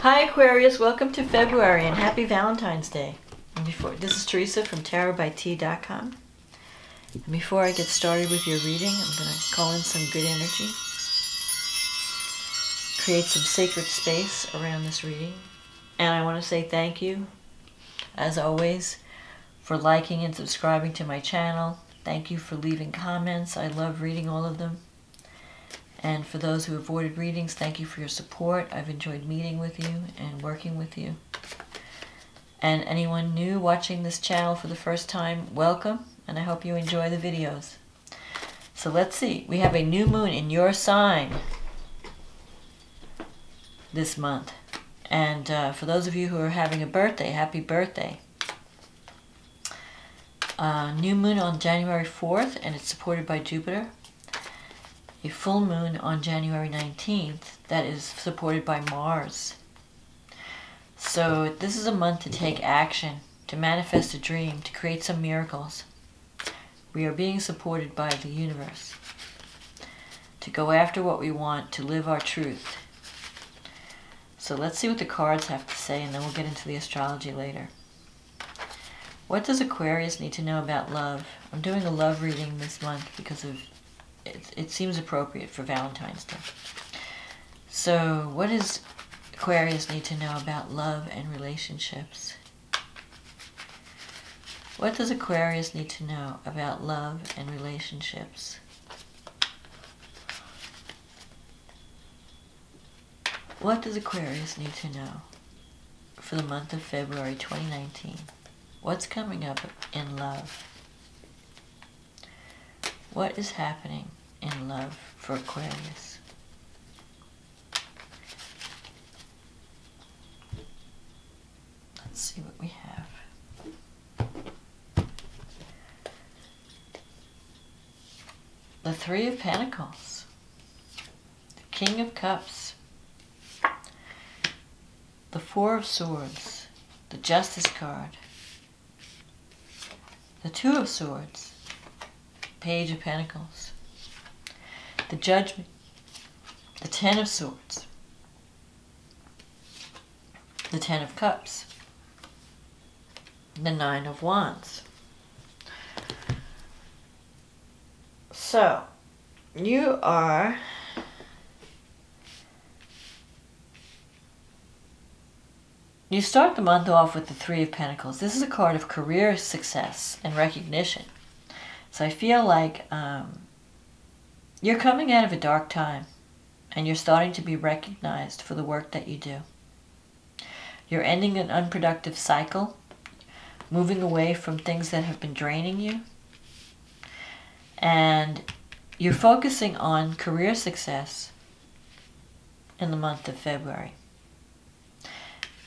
Hi Aquarius, welcome to February and happy Valentine's Day. This is Teresa from tarotbyt.com. And before I get started with your reading, I'm going to call in some good energy. Create some sacred space around this reading. And I want to say thank you, as always, for liking and subscribing to my channel. Thank you for leaving comments. I love reading all of them. And for those who avoided readings, thank you for your support. I've enjoyed meeting with you and working with you. And anyone new watching this channel for the first time, welcome, and I hope you enjoy the videos. So let's see. We have a new moon in your sign this month. And for those of you who are having a birthday, happy birthday. New moon on January 4th, and it's supported by Jupiter. A full moon on January 19th that is supported by Mars. So this is a month to take action, to manifest a dream, to create some miracles. We are being supported by the universe to go after what we want, to live our truth. So let's see what the cards have to say, and then we'll get into the astrology later. What does Aquarius need to know about love? I'm doing a love reading this month because of it seems appropriate for Valentine's Day. So what does Aquarius need to know about love and relationships? What does Aquarius need to know about love and relationships? What does Aquarius need to know for the month of February 2019? What's coming up in love? What is happening in love for Aquarius? Let's see what we have. The Three of Pentacles. The King of Cups. The Four of Swords. The Justice card. The Two of Swords. Page of Pentacles, the Judgment, the Ten of Swords, the Ten of Cups, the Nine of Wands. So, you start the month off with the Three of Pentacles. This is a card of career success and recognition. So I feel like you're coming out of a dark time and you're starting to be recognized for the work that you do. You're ending an unproductive cycle, moving away from things that have been draining you, and you're focusing on career success in the month of February.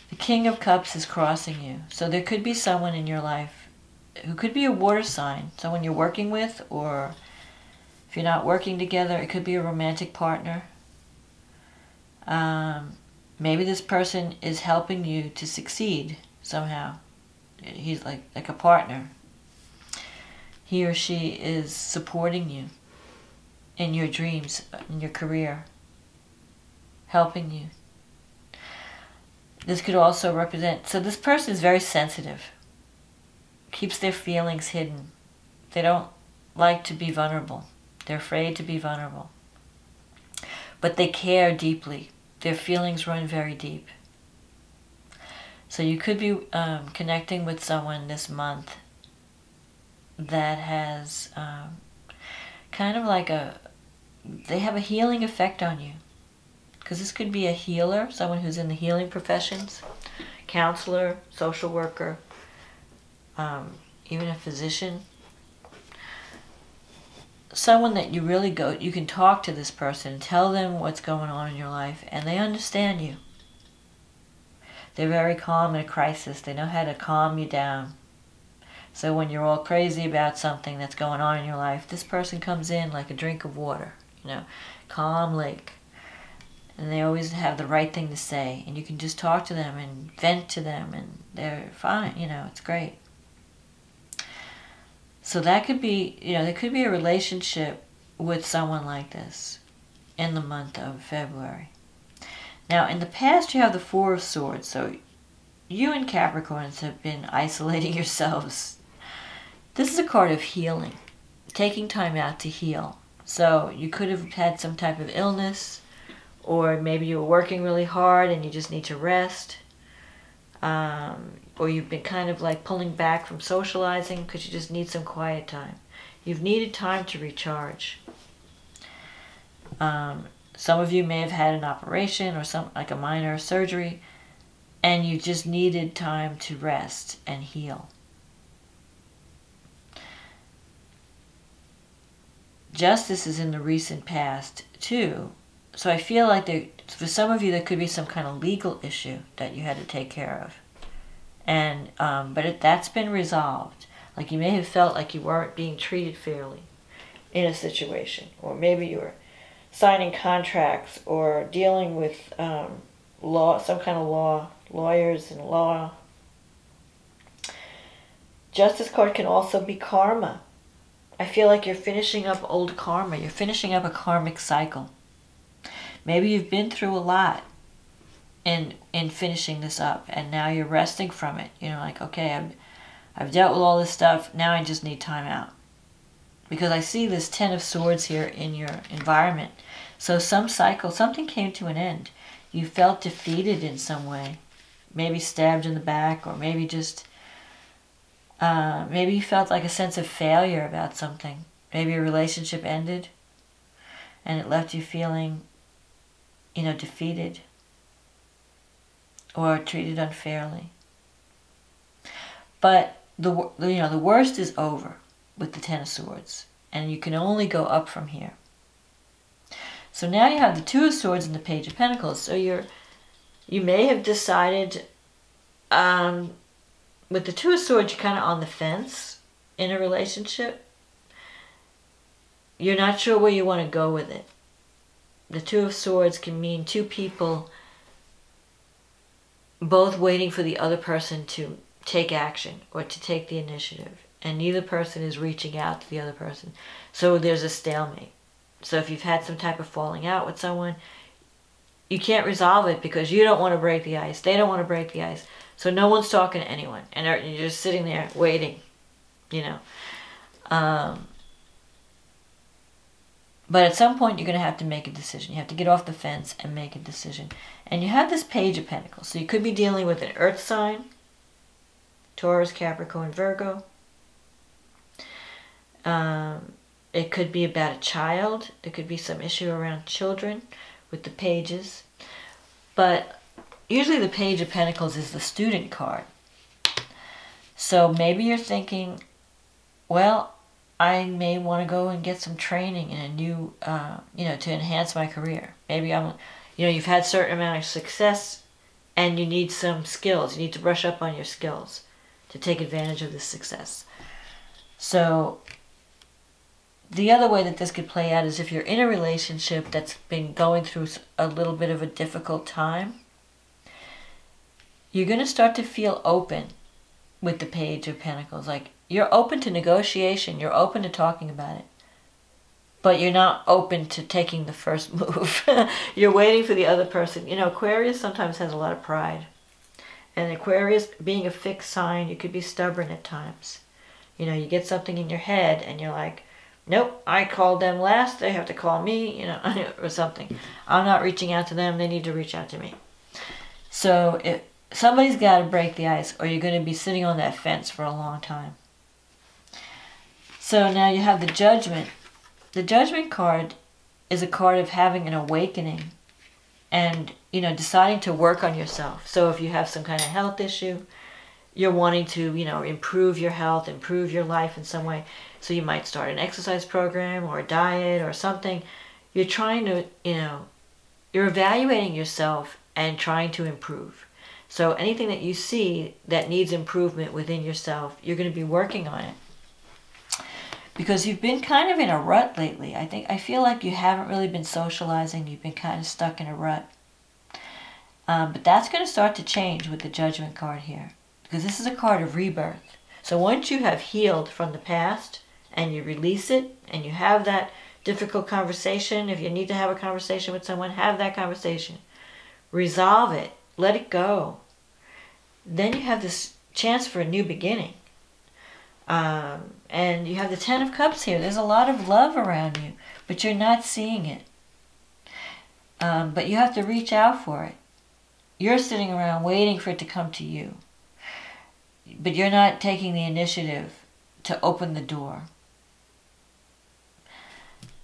The King of Cups is crossing you, so there could be someone in your life who could be a water sign, someone you're working with, or if you're not working together, it could be a romantic partner. Maybe this person is helping you to succeed somehow. He's like a partner. He or she is supporting you in your dreams, in your career, helping you. This could also represent, so this person is very sensitive. Keeps their feelings hidden. They don't like to be vulnerable. They're afraid to be vulnerable. But they care deeply. Their feelings run very deep. So you could be connecting with someone this month that has kind of like they have a healing effect on you. Because this could be a healer, someone who's in the healing professions, counselor, social worker, even a physician, someone that you really you can talk to this person and tell them what's going on in your life, and they understand you. They're very calm in a crisis. They know how to calm you down. So when you're all crazy about something that's going on in your life, this person comes in like a drink of water, calm lake. And they always have the right thing to say, and you can just talk to them and vent to them, and they're fine, it's great. So that could be, there could be a relationship with someone like this in the month of February. Now, in the past, you have the Four of Swords. So you and Capricorns have been isolating yourselves. This is a card of healing, taking time out to heal. So you could have had some type of illness, or maybe you were working really hard and you just need to rest. Or you've been kind of like pulling back from socializing because you just need some quiet time. You've needed time to recharge. Some of you may have had an operation or like a minor surgery, and you just needed time to rest and heal. Justice is in the recent past too. So I feel like for some of you there could be some kind of legal issue that you had to take care of. And that's been resolved. Like you may have felt like you weren't being treated fairly in a situation, or maybe you were signing contracts or dealing with law, some kind of law, lawyers and law. Justice card can also be karma. I feel like you're finishing up old karma. You're finishing up a karmic cycle. Maybe you've been through a lot in finishing this up, and now you're resting from it. You know, like, okay, I've dealt with all this stuff. Now I just need time out. Because I see this Ten of Swords here in your environment. So some cycle, something came to an end. You felt defeated in some way. Maybe stabbed in the back, or maybe just, maybe you felt like a sense of failure about something. Maybe a relationship ended and it left you feeling, you know, defeated or treated unfairly. But the worst is over with the Ten of Swords, and you can only go up from here. So now you have the Two of Swords and the Page of Pentacles. So you may have decided, with the Two of Swords, you're kind of on the fence in a relationship. You're not sure where you want to go with it. The Two of Swords can mean two people both waiting for the other person to take action or to take the initiative, and neither person is reaching out to the other person. So there's a stalemate. So if you've had some type of falling out with someone, you can't resolve it because you don't want to break the ice. They don't want to break the ice. So no one's talking to anyone, and you're just sitting there waiting, you know. But at some point, you're going to have to make a decision. You have to get off the fence and make a decision. And you have this Page of Pentacles. So you could be dealing with an earth sign, Taurus, Capricorn, Virgo. It could be about a child. There could be some issue around children with the pages. But usually the Page of Pentacles is the student card. So maybe you're thinking, well, I may want to go and get some training in a new, to enhance my career. Maybe you've had a certain amount of success and you need some skills. You need to brush up on your skills to take advantage of this success. So the other way that this could play out is if you're in a relationship that's been going through a little bit of a difficult time, you're going to start to feel open with the Page of Pentacles. Like, you're open to negotiation, you're open to talking about it, but you're not open to taking the first move. You're waiting for the other person. You know, Aquarius sometimes has a lot of pride. And Aquarius, being a fixed sign, you could be stubborn at times. You know, you get something in your head and you're like, nope, I called them last, they have to call me, you know, or something. I'm not reaching out to them, they need to reach out to me. So somebody's got to break the ice, or you're going to be sitting on that fence for a long time. So now you have the Judgment. The Judgment card is a card of having an awakening and, you know, deciding to work on yourself. So if you have some kind of health issue, you're wanting to, you know, improve your health, improve your life in some way. So you might start an exercise program or a diet or something. You're trying to, you know, you're evaluating yourself and trying to improve. So anything that you see that needs improvement within yourself, you're going to be working on it. Because you've been kind of in a rut lately. I feel like you haven't really been socializing. You've been kind of stuck in a rut. But that's going to start to change with the Judgment card here. Because this is a card of rebirth. So once you have healed from the past and you release it and you have that difficult conversation, if you need to have a conversation with someone, have that conversation. resolve it, let it go. Then you have this chance for a new beginning. And you have the Ten of Cups here. There's a lot of love around you, but you're not seeing it. But you have to reach out for it. You're sitting around waiting for it to come to you. But you're not taking the initiative to open the door.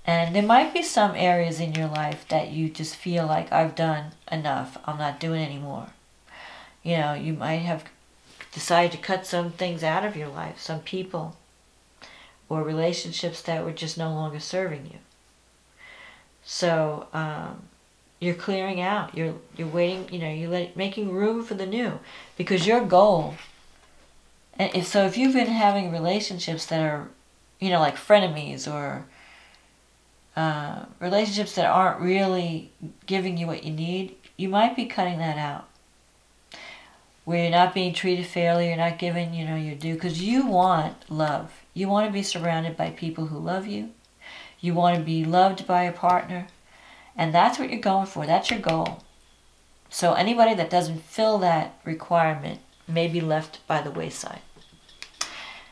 And there might be some areas in your life that you just feel like, I've done enough, I'm not doing anymore. You know, you might have decided to cut some things out of your life, some people or relationships that were just no longer serving you. So you're clearing out, you're waiting, you know, you're making room for the new, because your goal. And if you've been having relationships that are, you know, like frenemies, or relationships that aren't really giving you what you need, you might be cutting that out. Where you're not being treated fairly, you're not given, you know, your due, because you want love. You want to be surrounded by people who love you. You want to be loved by a partner. And that's what you're going for. That's your goal. So anybody that doesn't fill that requirement may be left by the wayside.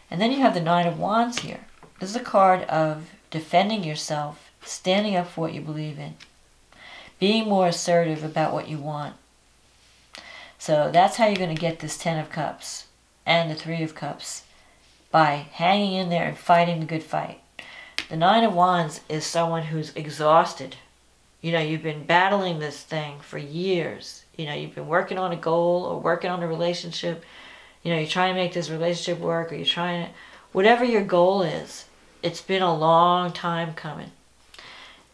And then you have the Nine of Wands here. This is a card of defending yourself, standing up for what you believe in, being more assertive about what you want. So that's how you're going to get this Ten of Cups and the Three of Cups, by hanging in there and fighting the good fight. The Nine of Wands is someone who's exhausted. You know, you've been battling this thing for years. You know, you've been working on a goal or working on a relationship. You know, you're trying to make this relationship work, or you're trying to, whatever your goal is, it's been a long time coming.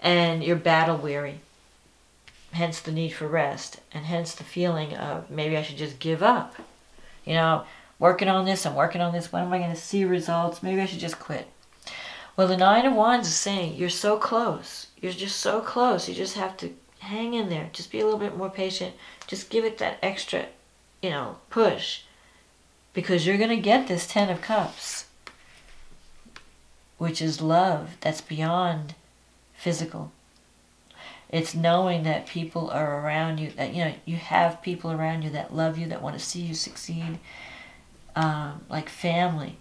And you're battle weary. Hence the need for rest, and hence the feeling of, maybe I should just give up. You know, working on this, I'm working on this, when am I going to see results? Maybe I should just quit. Well, the Nine of Wands is saying, you're so close. You're just so close. You just have to hang in there. Just be a little bit more patient. Just give it that extra, you know, push. Because you're going to get this Ten of Cups, which is love that's beyond physical. It's knowing that people are around you, that, you know, you have people around you that love you, that want to see you succeed, like family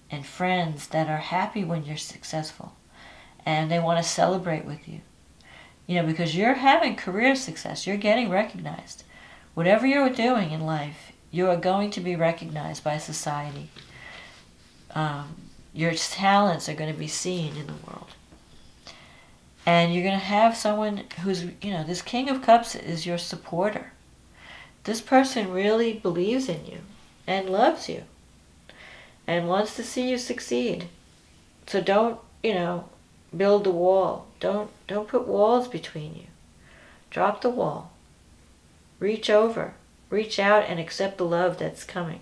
and friends that are happy when you're successful, and they want to celebrate with you. You know, because you're having career success, you're getting recognized. Whatever you're doing in life, you are going to be recognized by society. Your talents are going to be seen in the world. And you're going to have someone who's, you know, this King of Cups is your supporter. This person really believes in you and loves you and wants to see you succeed. So don't, you know, build the wall. Don't put walls between you. Drop the wall. Reach over. Reach out and accept the love that's coming.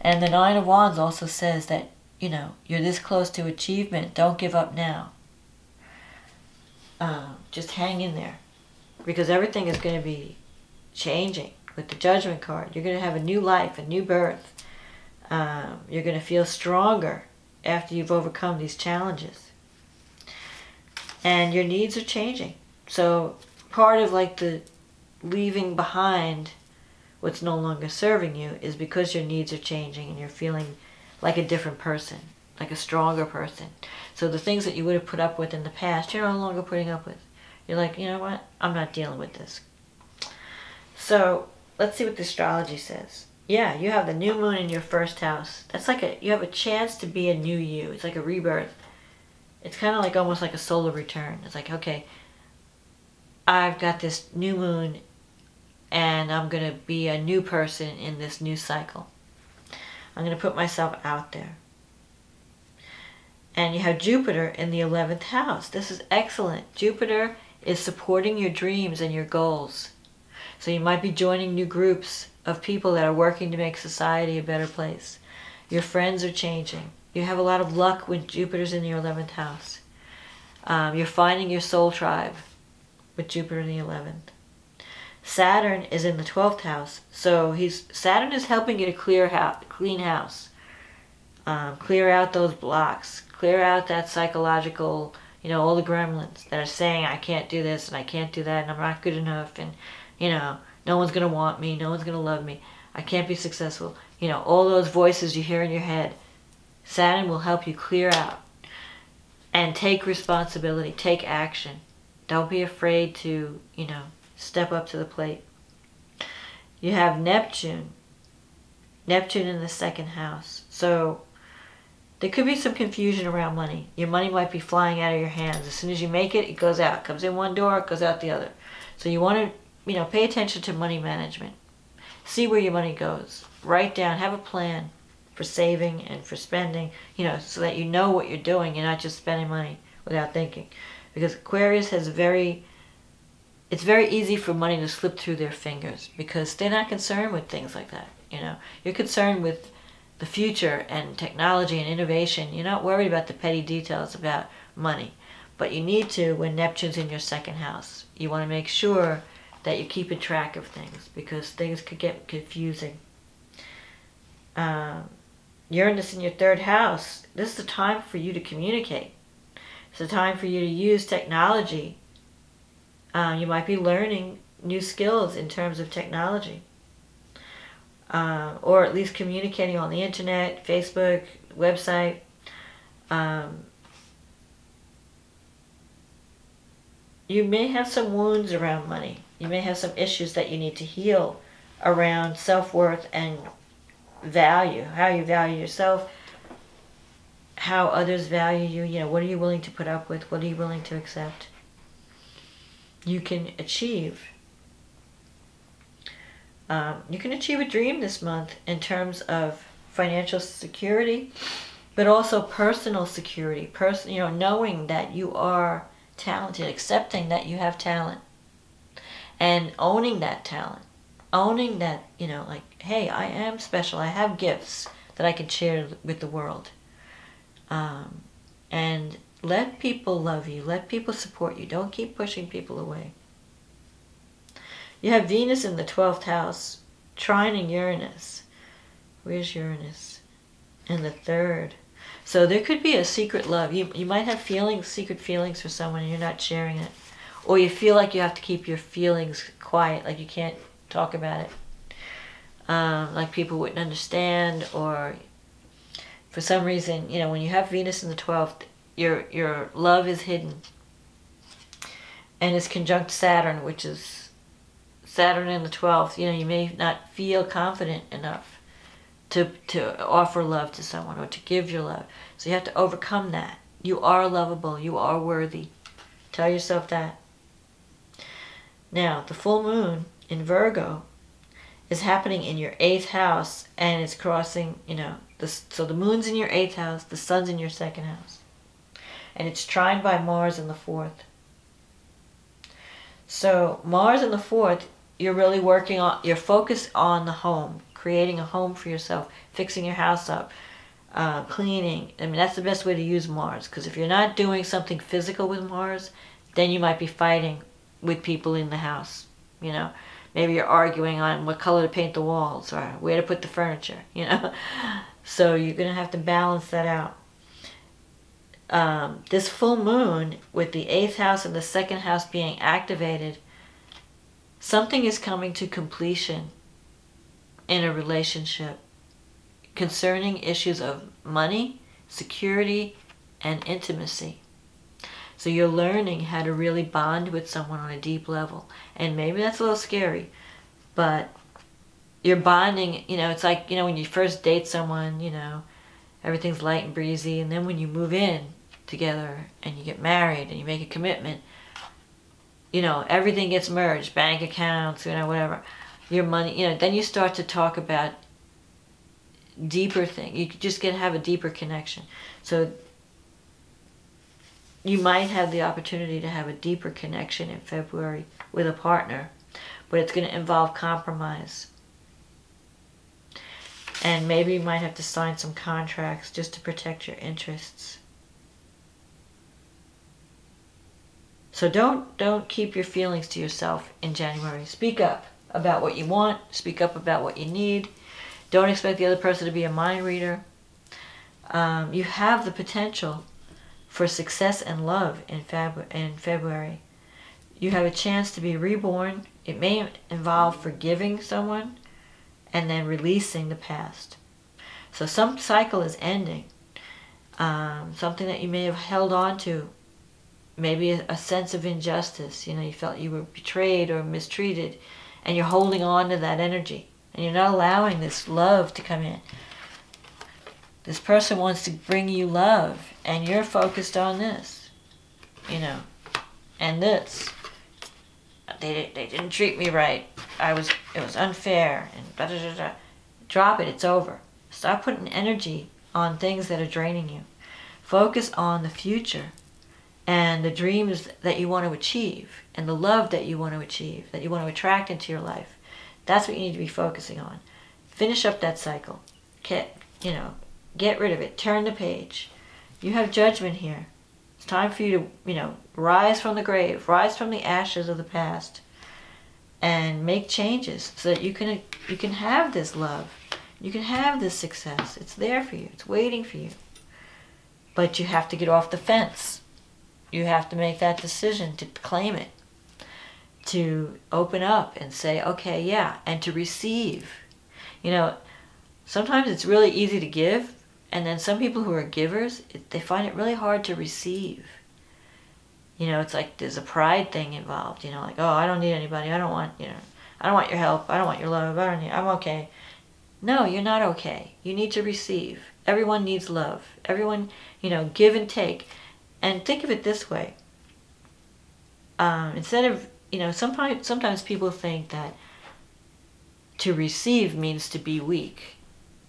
And the Nine of Wands also says that, you know, you're this close to achievement. Don't give up now. Just hang in there, because everything is going to be changing with the Judgment card. You're going to have a new life, a new birth. You're going to feel stronger after you've overcome these challenges. And your needs are changing. So part of like the leaving behind what's no longer serving you is because your needs are changing and you're feeling like a different person, like a stronger person. So the things that you would have put up with in the past, you're no longer putting up with. You're like, you know what? I'm not dealing with this. So let's see what the astrology says. Yeah, you have the new moon in your first house. That's like you have a chance to be a new you. It's like a rebirth. It's kind of like almost like a solar return. It's like, okay, I've got this new moon and I'm going to be a new person in this new cycle. I'm going to put myself out there. And you have Jupiter in the 11th house. This is excellent. Jupiter is supporting your dreams and your goals. So you might be joining new groups of people that are working to make society a better place. Your friends are changing. You have a lot of luck when Jupiter's in your 11th house. You're finding your soul tribe with Jupiter in the 11th. Saturn is in the 12th house. So Saturn is helping you to clean house. Clear out those blocks. Clear out that psychological You know, all the gremlins that are saying, I can't do this and I can't do that and I'm not good enough and, you know, no one's going to want me, no one's going to love me, I can't be successful. You know, all those voices you hear in your head, Saturn will help you clear out and take responsibility, take action. Don't be afraid to, you know, step up to the plate. You have Neptune in the second house. So there could be some confusion around money. Your money might be flying out of your hands. As soon as you make it, it goes out. It comes in one door, it goes out the other. So you want to, you know, pay attention to money management. See where your money goes. Write down, have a plan for saving and for spending, you know, so that you know what you're doing. You're not just spending money without thinking. Because Aquarius has it's very easy for money to slip through their fingers because they're not concerned with things like that, you know. You're concerned with the future and technology and innovation. You're not worried about the petty details about money. But you need to when Neptune's in your second house. You want to make sure that you're keeping track of things because things could get confusing. Uranus in your third house. This is the time for you to communicate. It's the time for you to use technology. You might be learning new skills in terms of technology. Or at least communicating on the internet, Facebook, website. You may have some wounds around money. You may have some issues that you need to heal around self-worth and value. How you value yourself, how others value you. You know, what are you willing to put up with? What are you willing to accept? You can achieve. You can achieve a dream this month in terms of financial security, but also personal security. You know, knowing that you are talented, accepting that you have talent, and owning that talent. Owning that, you know, like, hey, I am special. I have gifts that I can share with the world. And let people love you. Let people support you. Don't keep pushing people away. You have Venus in the 12th house, trining Uranus. Where's Uranus? In the 3rd. So there could be a secret love. You might have secret feelings for someone and you're not sharing it. Or you feel like you have to keep your feelings quiet, like you can't talk about it. Like people wouldn't understand, or for some reason, you know, when you have Venus in the 12th, your love is hidden. And it's conjunct Saturn, which is Saturn in the 12th. You know, you may not feel confident enough to offer love to someone or to give your love. So you have to overcome that. You are lovable. You are worthy. Tell yourself that. Now, the full moon in Virgo is happening in your 8th house, and it's crossing, you know, so the moon's in your 8th house, the sun's in your 2nd house. And it's trined by Mars in the 4th. So Mars in the 4th, you're really working on, you're focused on the home, creating a home for yourself, fixing your house up, cleaning. I mean, that's the best way to use Mars, because if you're not doing something physical with Mars, then you might be fighting with people in the house, you know. Maybe you're arguing on what color to paint the walls or where to put the furniture, you know. So you're going to have to balance that out. This full moon with the 8th house and the 2nd house being activated, something is coming to completion in a relationship concerning issues of money, security, and intimacy. So you're learning how to really bond with someone on a deep level. And maybe that's a little scary, but you're bonding, you know, it's like, you know, when you first date someone, you know, everything's light and breezy, and then when you move in together and you get married and you make a commitment, you know, everything gets merged, bank accounts, you know, whatever, your money, you know, then you start to talk about deeper things. You just have a deeper connection. So you might have the opportunity to have a deeper connection in February with a partner, but it's going to involve compromise. And maybe you might have to sign some contracts just to protect your interests. So don't keep your feelings to yourself in January. Speak up about what you want. Speak up about what you need. Don't expect the other person to be a mind reader. You have the potential for success and love in February. You have a chance to be reborn. It may involve forgiving someone and then releasing the past. So some cycle is ending. Something that you may have held on to. Maybe a sense of injustice. You know, you felt you were betrayed or mistreated, and you're holding on to that energy. And you're not allowing this love to come in. This person wants to bring you love, and you're focused on this. You know, and this. They didn't treat me right. It was unfair, and da da da da. Drop it, it's over. Stop putting energy on things that are draining you. Focus on the future and the dreams that you want to achieve and the love that you want to achieve, that you want to attract into your life. That's what you need to be focusing on. Finish up that cycle. Get rid of it. Turn the page. You have judgment here. It's time for you to, rise from the grave, rise from the ashes of the past, and make changes so that you can have this love. You can have this success. It's there for you. It's waiting for you. But you have to get off the fence. You have to make that decision to claim it, to open up and say, okay, yeah, and to receive. Sometimes it's really easy to give, and then some people who are givers, they find it really hard to receive. It's like there's a pride thing involved, like, oh, I don't need anybody. I don't want your help. I don't want your love. I'm okay. No, you're not okay. You need to receive. Everyone needs love. Everyone, give and take. And think of it this way. Instead of, sometimes people think that to receive means to be weak.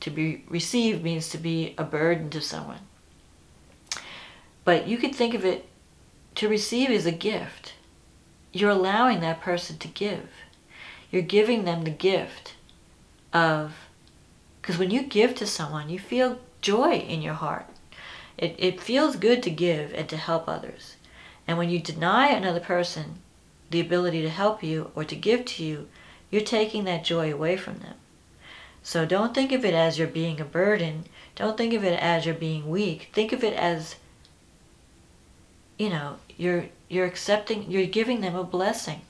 To be received means to be a burden to someone. But you could think of it, to receive is a gift. You're allowing that person to give. You're giving them the gift of, because when you give to someone, you feel joy in your heart. It feels good to give and to help others. And when you deny another person the ability to help you or to give to you, you're taking that joy away from them. So don't think of it as you're being a burden. Don't think of it as you're being weak. Think of it as, you're accepting, you're giving them a blessing.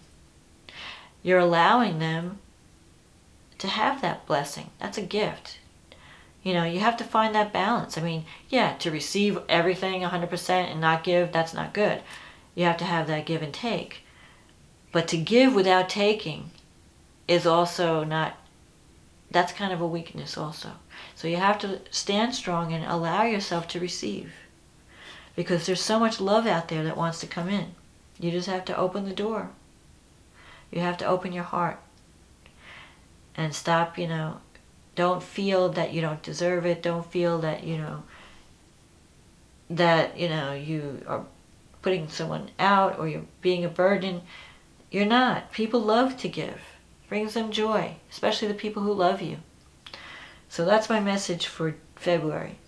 You're allowing them to have that blessing. That's a gift. You have to find that balance. To receive everything 100% and not give, that's not good. You have to have that give and take. But to give without taking is also not, that's kind of a weakness also. So you have to stand strong and allow yourself to receive. Because there's so much love out there that wants to come in. You just have to open the door. You have to open your heart. And stop, don't feel that you don't deserve it. Don't feel that, you are putting someone out or you're being a burden. You're not. People love to give. It brings them joy, especially the people who love you. So that's my message for February.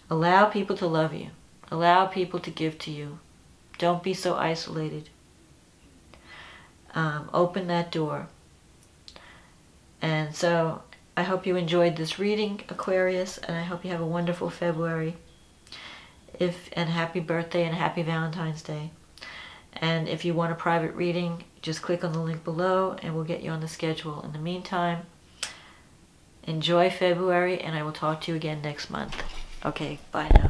Allow people to love you. Allow people to give to you. Don't be so isolated. Open that door. And so I hope you enjoyed this reading, Aquarius, and I hope you have a wonderful February. And happy birthday and happy Valentine's Day. And if you want a private reading, just click on the link below and we'll get you on the schedule. In the meantime, enjoy February and I will talk to you again next month. Okay, bye now.